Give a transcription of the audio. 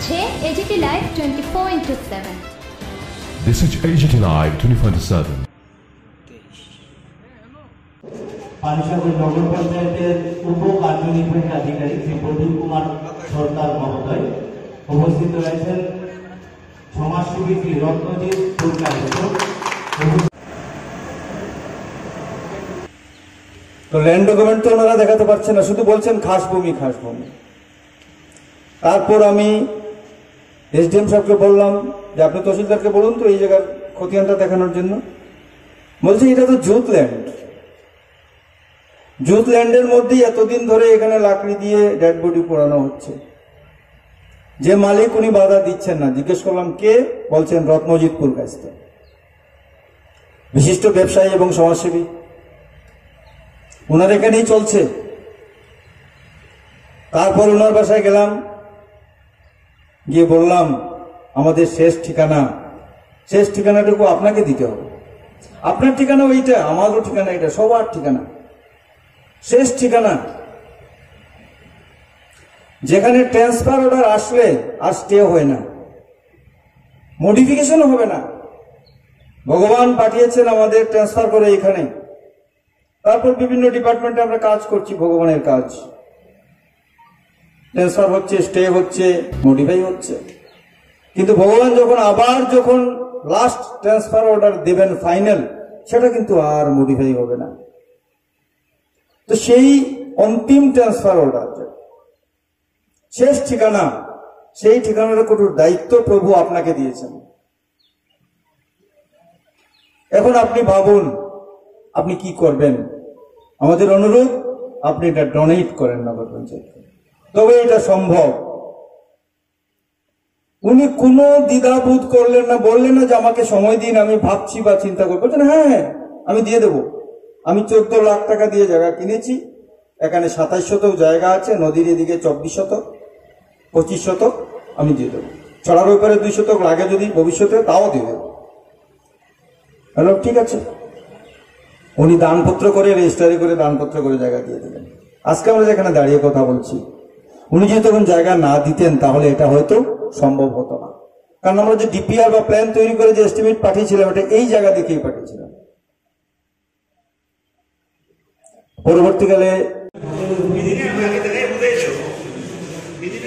দেখছে AGT live 24/7। This is AGT Live 24/7. Panisagar Nagar পঞ্চায়েতের উপ কার্যনির্বাহী আধিকারিক শ্রী প্রদীপ কুমার সরকার মহোদয় উপস্থিত রয়েছেন। সমাজসেবী শ্রী রত্নজিৎ পুরকায়স্থ। তো ল্যান্ড ডকুমেন্ট তো ওনারা দেখাতে পারছেন না, শুধু বলছেন খাস ভূমি খাস ভূমি। তারপর আমি এসডিএম সাহেবকে বললাম যে আপনি তহসিলদারকে বলুন তো এই জায়গার খতিয়ানটা দেখানোর জন্য। বলছে এটা তো জুট ল্যান্ড, জুট ল্যান্ডের মধ্যেই এতদিন ধরে এখানে লাকড়ি দিয়ে ডেড বডি পোড়ানো হচ্ছে। যে মালিক উনি বাধা দিচ্ছেন না। জিজ্ঞেস করলাম কে, বলছেন রত্নজিৎ পুরকায়স্থ, বিশিষ্ট ব্যবসায়ী এবং সমাজসেবী, ওনার এখানেই চলছে। তারপর ওনার বাসায় গেলাম, গিয়ে বললাম আমাদের শেষ ঠিকানাটুকু আপনাকে দিতে হবে। আপনার ঠিকানা ওইটা, আমারও ঠিকানা এটা, সবার ঠিকানা, শেষ ঠিকানা। যেখানে ট্রান্সফার অর্ডার আসলে আর স্টে হয় না, মডিফিকেশনও হবে না। ভগবান পাঠিয়েছেন আমাদের ট্রান্সফার করে এখানে। তারপর বিভিন্ন ডিপার্টমেন্টে আমরা কাজ করছি, ভগবানের কাজ। ট্রান্সফার হচ্ছে, স্টে হচ্ছে, মডিফাই হচ্ছে। কিন্তু ভগবান যখন লাস্ট ট্রান্সফার অর্ডার দেবেন ফাইনাল, সেটা কিন্তু আর মডিফাই হবে না। তো সেই অন্তিম ট্রান্সফার অর্ডার, শেষ ঠিকানা, সেই ঠিকানার কোনো দায়িত্ব প্রভু আপনাকে দিয়েছেন। এখন আপনি ভাবুন আপনি কি করবেন। আমাদের অনুরোধ আপনি এটা ডোনেট করেন নগর পঞ্চায়েতকে, তবে এটা সম্ভব। উনি কোনো দ্বিধাবোধ করলেন না, বললেন না যে আমাকে সময় দিন, আমি ভাবছি বা চিন্তা করবো। হ্যাঁ আমি দিয়ে দেবো। আমি 14 লাখ টাকা দিয়ে জায়গা কিনেছি। এখানে 27 শতক জায়গা আছে, নদীর এদিকে 24 শতক, 25 শতক আমি দিয়ে দেবো। ছড়ার ব্যাপারে 2 শতক লাগে যদি ভবিষ্যতে, তাও দিয়ে দেবো। হ্যালো, ঠিক আছে। উনি দানপত্র করে, রেজিস্ট্রারি করে দানপত্র করে জায়গা দিয়ে দেবেন। আজকে আমরা যেখানে দাঁড়িয়ে কথা বলছি, উনি যদি তখন জায়গা না দিতেন তাহলে এটা হয়তো সম্ভব হতো না। কারণ আমরা যে ডিপিআর বা প্ল্যান তৈরি করে যে এস্টিমেট পাঠিয়েছিলাম, এটা এই জায়গা দেখেই পাঠিয়েছিলাম। পরবর্তীকালে